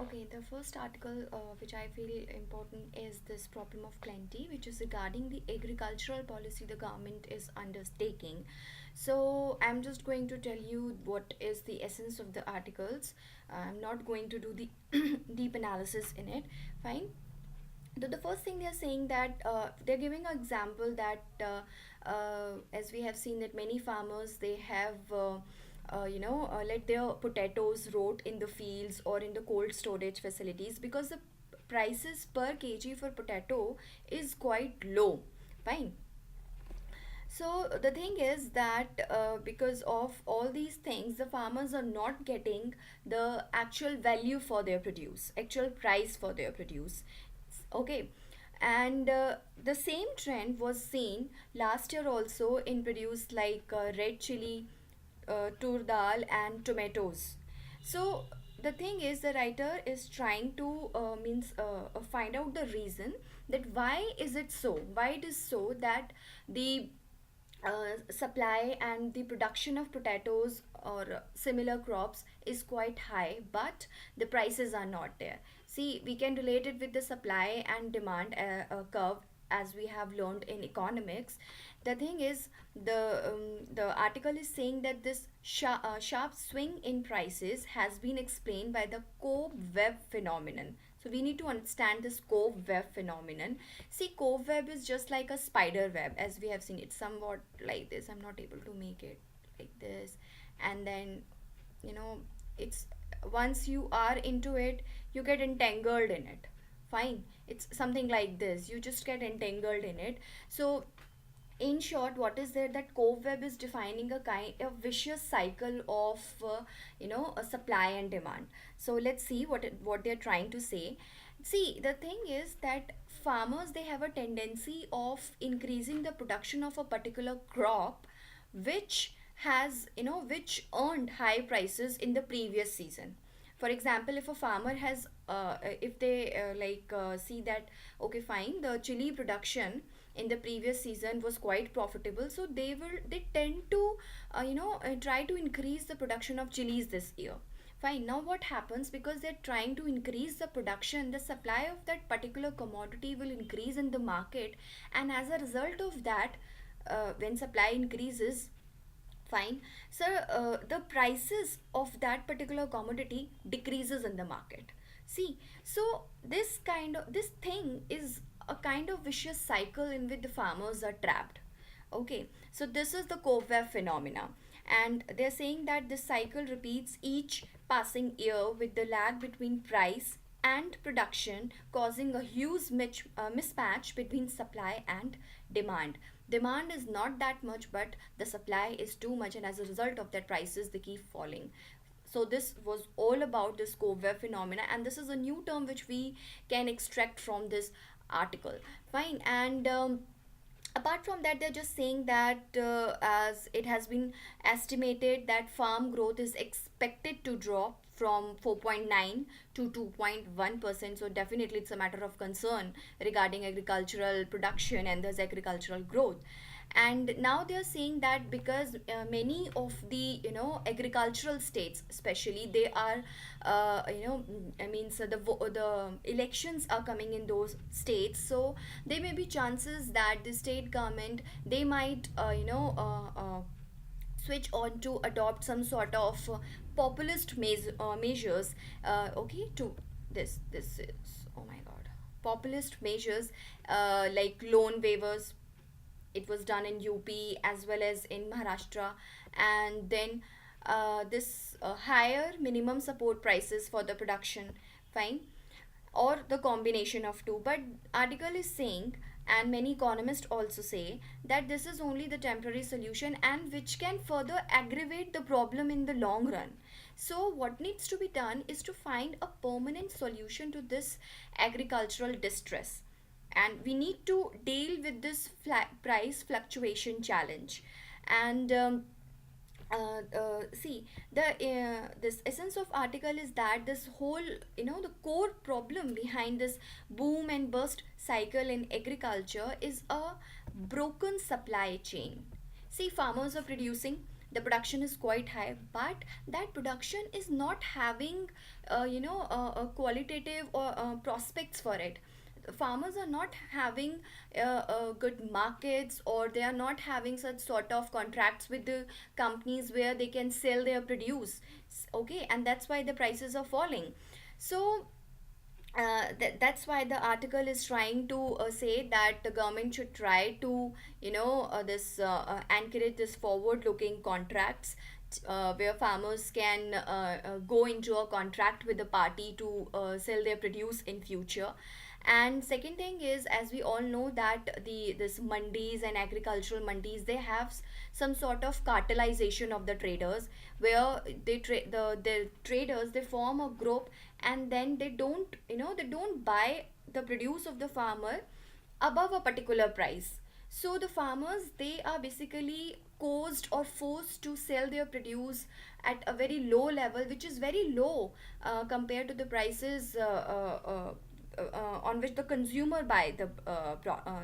Okay, the first article which I feel important is this problem of plenty, which is regarding the agricultural policy the government is undertaking. So, I'm just going to tell you what is the essence of the articles. I'm not going to do the deep analysis in it. Fine. The first thing they're saying that they're giving an example that as we have seen that many farmers they have let their potatoes rot in the fields or in the cold storage facilities because the prices per kg for potato is quite low. Fine. So the thing is that because of all these things, the farmers are not getting the actual value for their produce, actual price for their produce. Okay, and the same trend was seen last year also in produce like red chili, tur dal, and tomatoes. So the thing is, the writer is trying to find out the reason that why is it so? Why it is so that the supply and the production of potatoes or similar crops is quite high, but the prices are not there. See, we can relate it with the supply and demand curve as we have learned in economics. The thing is, the article is saying that this sharp swing in prices has been explained by the cobweb phenomenon. So we need to understand this cobweb phenomenon. See, cobweb is just like a spider web, as we have seen. It's somewhat like this. I'm not able to make it like this, and then you know, it's once you are into it, you get entangled in it. Fine, it's something like this. You just get entangled in it. So in short, what is there that cobweb is defining a kind of vicious cycle of a supply and demand. So let's see what they're trying to say. See, the thing is that farmers they have a tendency of increasing the production of a particular crop which has which earned high prices in the previous season. For example, if a farmer has if they see that, okay, fine, the chili production in the previous season was quite profitable, so they tend to try to increase the production of chilies this year. Fine, now what happens, because they're trying to increase the production, the supply of that particular commodity will increase in the market, and as a result of that, when supply increases, fine, so the prices of that particular commodity decreases in the market. See, so this thing is a kind of vicious cycle in which the farmers are trapped. Okay, so this is the cobweb phenomena, and they're saying that this cycle repeats each passing year with the lag between price and production causing a huge mismatch between supply and demand. Demand is not that much, but the supply is too much, and as a result of that, prices they keep falling. So this was all about this cobweb phenomena, and this is a new term which we can extract from this article. Fine, and apart from that, they're just saying that as it has been estimated that farm growth is expected to drop from 4.9 to 2.1%. So definitely it's a matter of concern regarding agricultural production and thus agricultural growth. And now they are saying that because many of the agricultural states especially, they are I mean, so the elections are coming in those states, so there may be chances that the state government they might switch on to adopt some sort of populist measures, okay, to this is, oh my god, populist measures like loan waivers. It was done in UP as well as in Maharashtra, and then this higher minimum support prices for the production. Fine, or the combination of two, but article is saying, and many economists also say, that this is only the temporary solution and which can further aggravate the problem in the long run. So what needs to be done is to find a permanent solution to this agricultural distress, and we need to deal with this price fluctuation challenge. And see, the this essence of article is that this whole, the core problem behind this boom and bust cycle in agriculture is a broken supply chain. See, farmers are producing, the production is quite high, but that production is not having a qualitative or prospects for it. Farmers are not having good markets, or they are not having such sort of contracts with the companies where they can sell their produce. Okay, and that's why the prices are falling. So that's why the article is trying to say that the government should try to this encourage this forward looking contracts, where farmers can go into a contract with the party to sell their produce in future. And second thing is, as we all know, that the this mandis and agricultural mandis, they have some sort of cartelization of the traders, where the traders, they form a group, and then they don't buy the produce of the farmer above a particular price. So the farmers, they are basically caused or forced to sell their produce at a very low level, which is very low compared to the prices on which the consumer buy the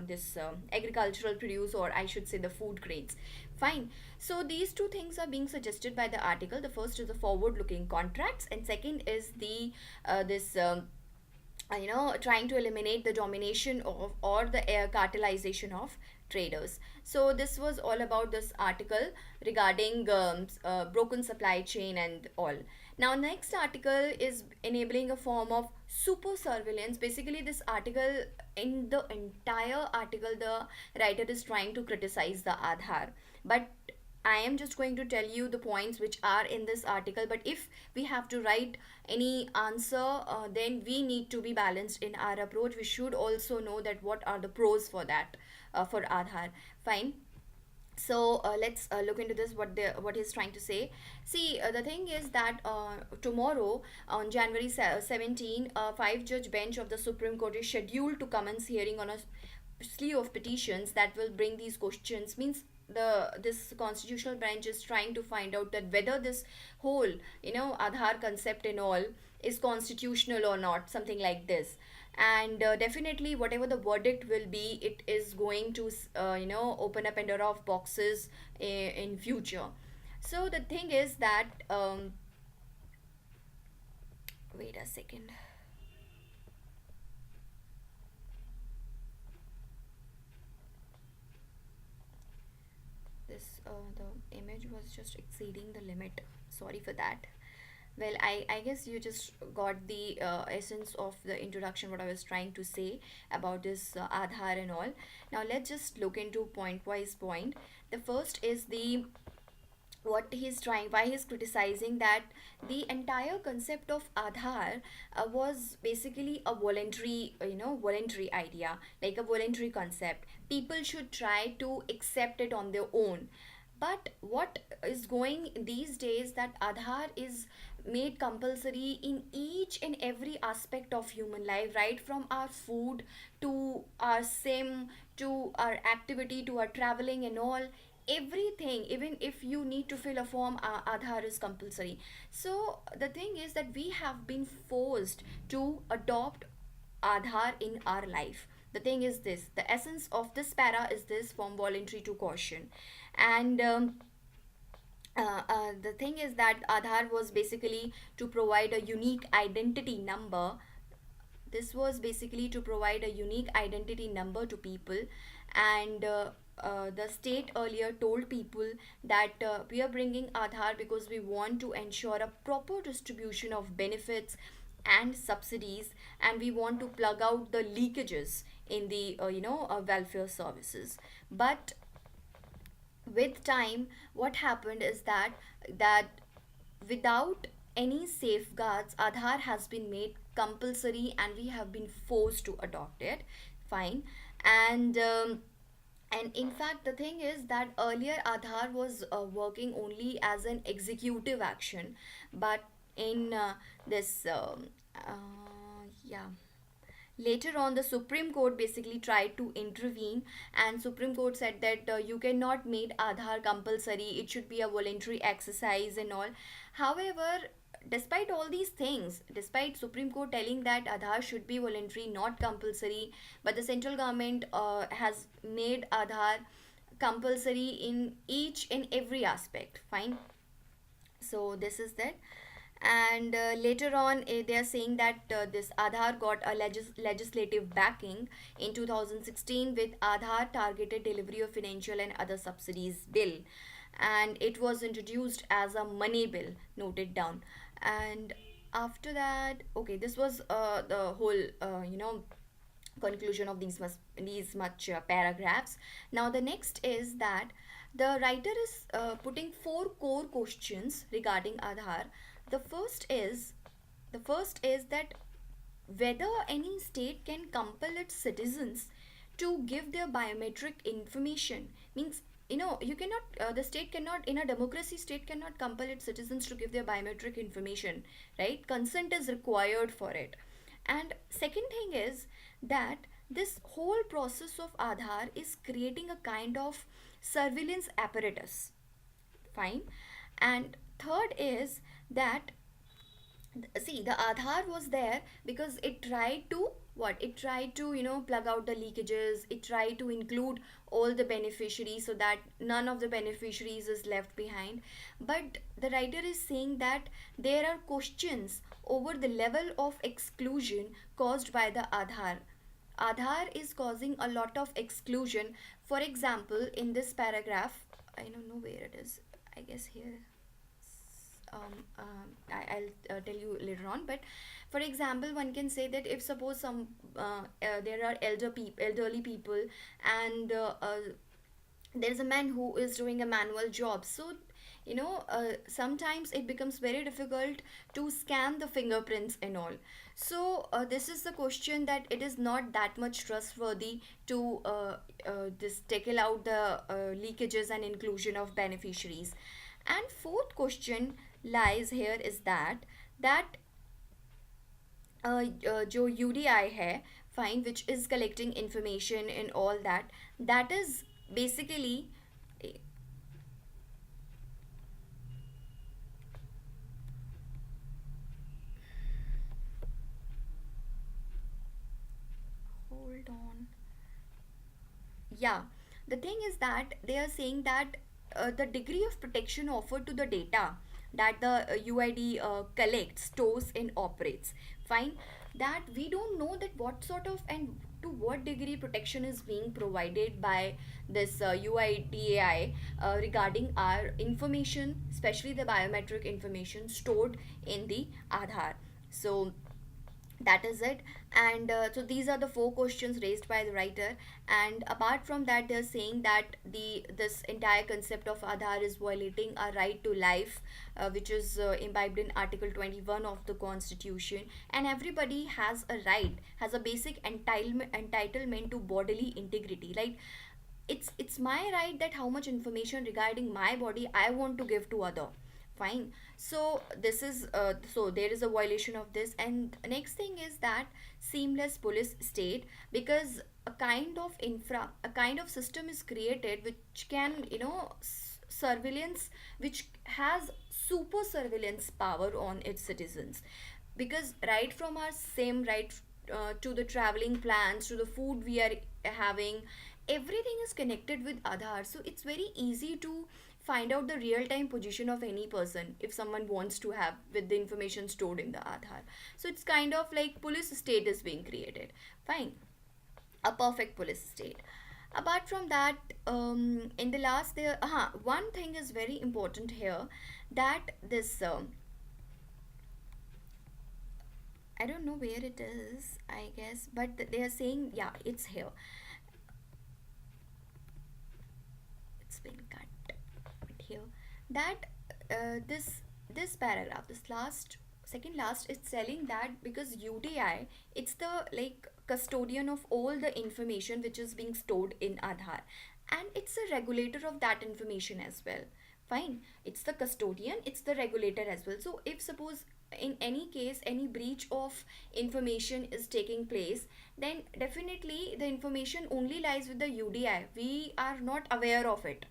this agricultural produce, or I should say the food grains. Fine. So these two things are being suggested by the article. The first is the forward looking contracts, and second is the this trying to eliminate the domination of, or the air cartelization of traders. So this was all about this article regarding broken supply chain and all. Now next article is enabling a form of super surveillance. Basically this article, in the entire article, the writer is trying to criticize the Aadhaar, but I am just going to tell you the points which are in this article. But if we have to write any answer, then we need to be balanced in our approach. We should also know that what are the pros for that, for Aadhaar. Fine. So let's look into this, what he's trying to say. See, the thing is that tomorrow on January 17, a 5 judge bench of the Supreme Court is scheduled to commence hearing on a slew of petitions that will bring these questions. Means the this constitutional bench is trying to find out that whether this whole Aadhaar concept and all is constitutional or not, something like this. And definitely whatever the verdict will be, it is going to open up Pandora of boxes in future. So the thing is that wait a second. This the image was just exceeding the limit. Sorry for that. Well, I guess you just got the essence of the introduction, what I was trying to say about this Aadhaar and all. Now let's just look into point wise point. The first is the what he's trying, why he's criticizing that the entire concept of Aadhaar was basically a voluntary, voluntary idea, like a voluntary concept. People should try to accept it on their own. But what is going these days, that Aadhaar is made compulsory in each and every aspect of human life, right from our food to our sim to our activity to our traveling and all. Everything, even if you need to fill a form, Aadhaar is compulsory. So the thing is that we have been forced to adopt Aadhaar in our life. The thing is this, the essence of this para is this, from voluntary to caution. And the thing is that Aadhaar was basically to provide a unique identity number. This was basically to provide a unique identity number to people. And the state earlier told people that we are bringing Aadhaar because we want to ensure a proper distribution of benefits and subsidies, and we want to plug out the leakages in the welfare services. But with time, what happened is that without any safeguards, Aadhaar has been made compulsory and we have been forced to adopt it. Fine. And and in fact, the thing is that earlier Aadhaar was working only as an executive action, but in this yeah, later on the Supreme Court basically tried to intervene, and Supreme Court said that you cannot make Aadhaar compulsory, it should be a voluntary exercise and all. However, despite all these things, despite Supreme Court telling that Aadhaar should be voluntary, not compulsory, but the central government has made Aadhaar compulsory in each and every aspect. Fine. So this is that. And later on, they are saying that this Aadhaar got a legislative backing in 2016 with Aadhaar targeted delivery of financial and other subsidies bill, and it was introduced as a money bill, noted down. And after that, okay, this was the whole conclusion of these much paragraphs. Now the next is that the writer is putting four core questions regarding Aadhaar. The first is the first is that whether any state can compel its citizens to give their biometric information. Means, you cannot, the state cannot, in a democracy, state cannot compel its citizens to give their biometric information, right? Consent is required for it. And second thing is that this whole process of Aadhaar is creating a kind of surveillance apparatus. Fine. And third is that, see, the Aadhaar was there because it tried to what? It tried to, plug out the leakages. It tried to include all the beneficiaries so that none of the beneficiaries is left behind. But the writer is saying that there are questions over the level of exclusion caused by the Aadhaar. Aadhaar is causing a lot of exclusion. For example, in this paragraph, I don't know where it is. I guess here. I'll tell you later on. But for example, one can say that if suppose there are elderly people, and there's a man who is doing a manual job, so sometimes it becomes very difficult to scan the fingerprints and all. So this is the question that it is not that much trustworthy to this tackle out the leakages and inclusion of beneficiaries. And fourth question lies here is that जो UDI है, fine, which is collecting information and all that, that is basically, hold on. Yeah, the thing is that they are saying that the degree of protection offered to the data that the UID collects, stores, and operates. Fine, that we don't know that what sort of and to what degree protection is being provided by this UIDAI regarding our information, especially the biometric information stored in the Aadhaar. So that is it. And so these are the four questions raised by the writer. And apart from that, they're saying that this entire concept of Aadhaar is violating our right to life, which is imbibed in Article 21 of the Constitution. And everybody has a right, has a basic entitlement to bodily integrity. Like, it's my right that how much information regarding my body I want to give to other. Fine. So this is so there is a violation of this. And next thing is that seamless police state, because a kind of system is created which can, surveillance, which has super surveillance power on its citizens. Because right from our same right, to the traveling plans, to the food we are having, everything is connected with Aadhaar. So it's very easy to find out the real time position of any person if someone wants to have with the information stored in the Aadhaar. So it's kind of like police state is being created. Fine, a perfect police state. Apart from that, in the last there, one thing is very important here, that this I don't know where it is, I guess, but they are saying, yeah, it's here. It's been cut right here. That this paragraph, this last second last, is telling that because UDI, it's the like custodian of all the information which is being stored in Aadhaar, and it's a regulator of that information as well. Fine, it's the custodian, it's the regulator as well. So if suppose in any case any breach of information is taking place, then definitely the information only lies with the UDI. We are not aware of it.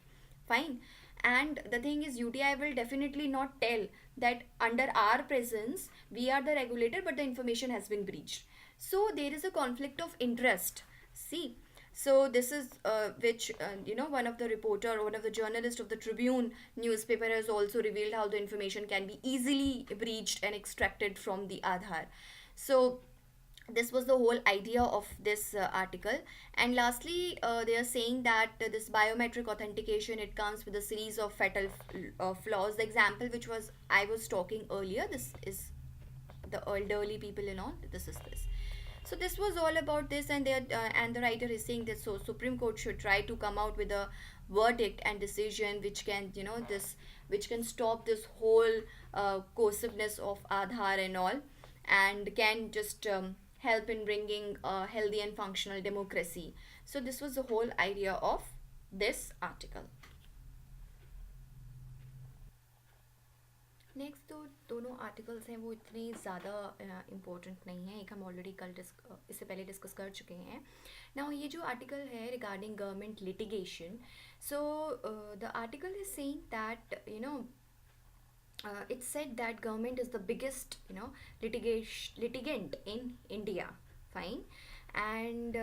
Fine. And the thing is, UDI will definitely not tell that under our presence we are the regulator but the information has been breached. So there is a conflict of interest. See, So this is which one of the reporter or one of the journalist of the Tribune newspaper has also revealed how the information can be easily breached and extracted from the Aadhaar. So this was the whole idea of this article. And lastly, they are saying that this biometric authentication, it comes with a series of fatal flaws. The example which was I was talking earlier, this is the elderly people and all, this is this. So this was all about this, and the writer is saying that so Supreme Court should try to come out with a verdict and decision which can this which can stop this whole coerciveness of Aadhaar and all, and can just help in bringing a healthy and functional democracy. So this was the whole idea of this article. Next तो दोनों articles हैं वो इतने ज़्यादा important नहीं हैं, एक हम ऑलरेडी इससे पहले डिस्कस कर चुके हैं. नाउ ये जो आर्टिकल है regarding government litigation, so the article is saying that it said that government is the biggest litigant in India. Fine. And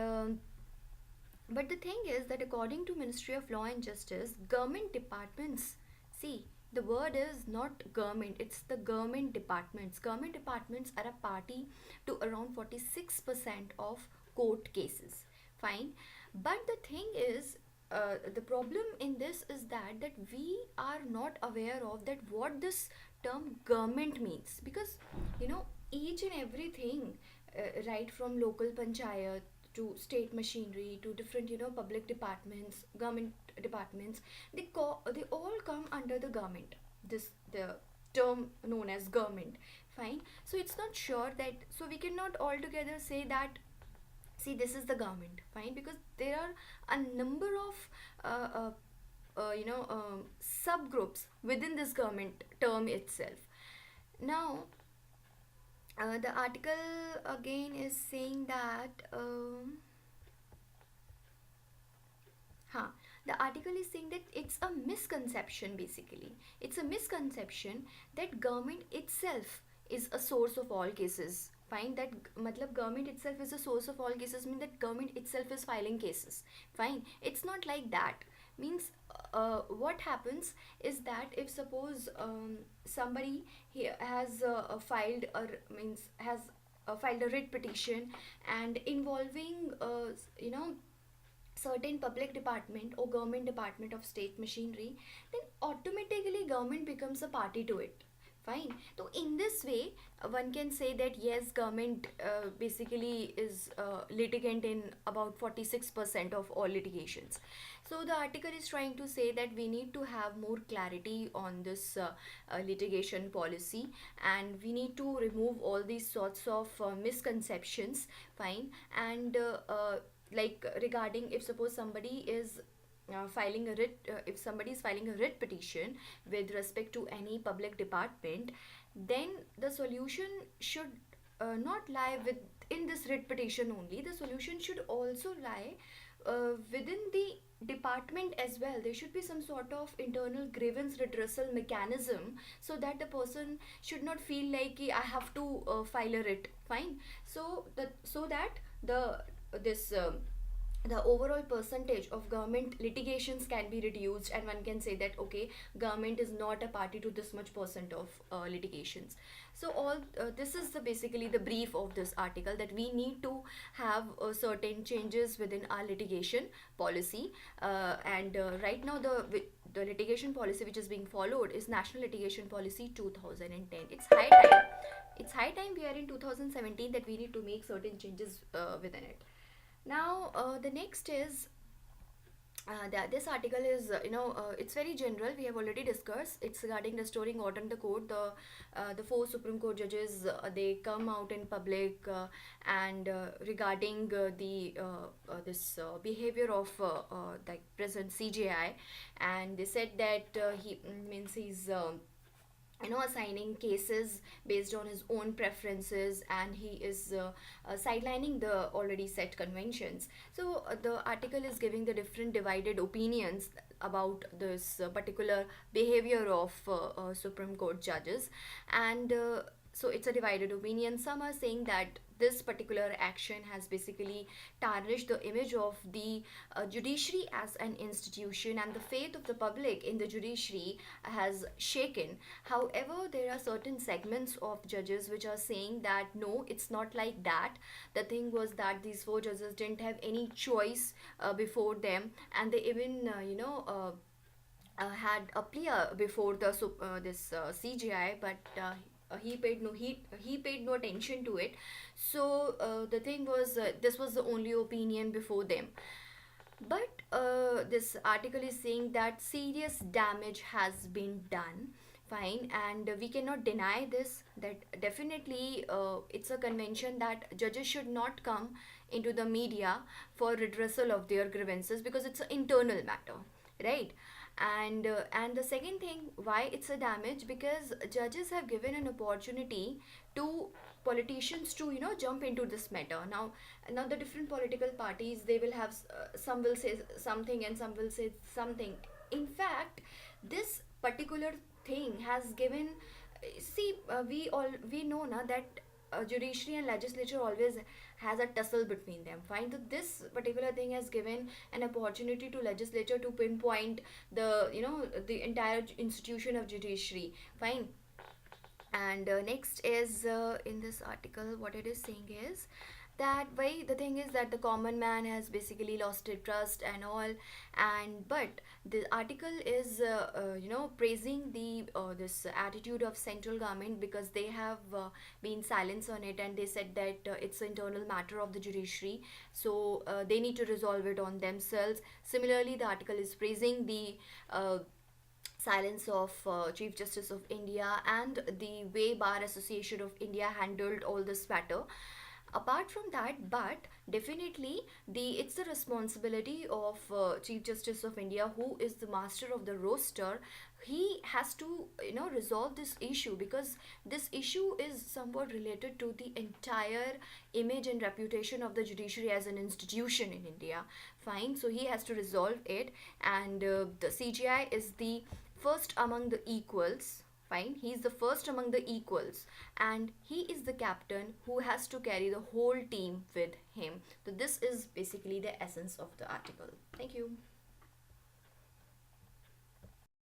but the thing is that according to Ministry of Law and Justice, government departments, see, the word is not government, it's the government departments. Government departments are a party to around 46% of court cases. Fine. But the thing is, the problem in this is that we are not aware of that what this term government means, because each and everything, right from local panchayat to state machinery to different public departments, government departments, they all come under the government, this the term known as government. Fine. So it's not sure that, so we cannot altogether say that, see, this is the government. Fine. Because there are a number of subgroups within this government term itself. Now the article again is saying that huh, the article is saying that it's a misconception, basically it's a misconception that government itself is a source of all cases. Fine. That matlab government itself is a source of all cases mean that government itself is filing cases. Fine. It's not like that. Means what happens is that if suppose somebody has filed or means has filed a writ petition and involving certain public department or government department of state machinery, then automatically government becomes a party to it. Fine. So in this way, one can say that yes, government basically is litigant in about 46% of all litigations. So the article is trying to say that we need to have more clarity on this litigation policy, and we need to remove all these sorts of misconceptions. Fine. And like regarding if suppose somebody is filing a writ, if somebody is filing a writ petition with respect to any public department, then the solution should not lie within this writ petition only. The solution should also lie within the department as well. There should be some sort of internal grievance redressal mechanism, so that the person should not feel like I have to file a writ. Fine. So that this the overall percentage of government litigations can be reduced, and one can say that okay, government is not a party to this much percent of litigations. So all this is basically the brief of this article, that we need to have certain changes within our litigation policy, and right now the litigation policy which is being followed is National Litigation Policy 2010. It's high time we are in 2017 that we need to make certain changes within it. Now the next is this article is it's very general, we have already discussed. It's regarding restoring order in the court. The four Supreme Court judges, they come out in public and regarding the this behavior of the present CJI, and they said that he means he's assigning cases based on his own preferences, and he is sidelining the already set conventions. So the article is giving the different divided opinions about this particular behavior of Supreme Court judges. And So it's a divided opinion. Some are saying that this particular action has basically tarnished the image of the judiciary as an institution, and the faith of the public in the judiciary has shaken. However, there are certain segments of judges which are saying that no, it's not like that. The thing was that these four judges didn't have any choice before them, and they even had a plea before the this CGI, but he paid no attention to it. So the thing was, this was the only opinion before them. But this article is saying that serious damage has been done. Fine, and we cannot deny this. That definitely it's a convention that judges should not come into the media for redressal of their grievances because it's an internal matter, right? And the second thing, why it's a damage, because judges have given an opportunity to politicians to jump into this matter. Now the different political parties, they will have some will say something and some will say something. In fact, this particular thing has given, see, we know now that judiciary and legislature always has a tussle between them. Fine, so this particular thing has given an opportunity to legislature to pinpoint the the entire institution of judiciary. Fine. And next is, in this article, what it is saying is that why the thing is that the common man has basically lost his trust and all. And but the article is praising the this attitude of central government, because they have been silent on it, and they said that it's an internal matter of the judiciary, so they need to resolve it on themselves. Similarly, the article is praising the silence of Chief Justice of India and the way Bar Association of India handled all this matter. Apart from that, but definitely it's the responsibility of Chief Justice of India, who is the master of the roster. He has to resolve this issue, because this issue is somewhat related to the entire image and reputation of the judiciary as an institution in India. Fine, so he has to resolve it. And the CGI is the first among the equals. Fine, he is the first among the equals, and he is the captain who has to carry the whole team with him. So this is basically the essence of the article. Thank you.